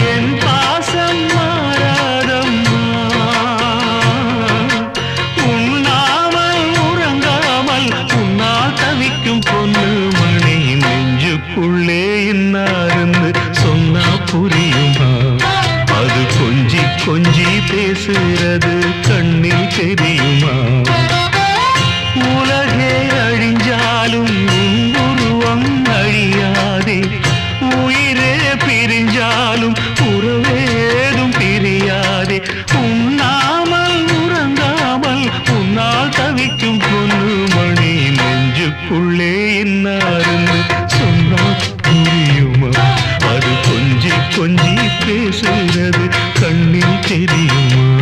என் பாசம் மாறாதம்மா உண்ணாமல் உறங்காமல் உன்னால் தவிக்கும் பொண்ணு மணி நெஞ்சுக்குள்ளே இன்னாருந்து சொன்னா புரியுமா அது கொஞ்சி கொஞ்சி பேசுறது கண்ணில் தெரியுமா உலகே அழிஞ்சாலும் உருவம் அழியாதே உயிரே பிரிஞ்சாலும் உறவேதும் பிரியாதே உண்ணாமல் உறங்காமல் உன்னால் தவிக்கும் பொண்ணு மணி நெஞ்சுக்குள்ளே இன்னாருந்து சொன்னா புரியுமா அது கொஞ்சி கொஞ்சி பேசுகிறது கண்ணில் தெரியுமா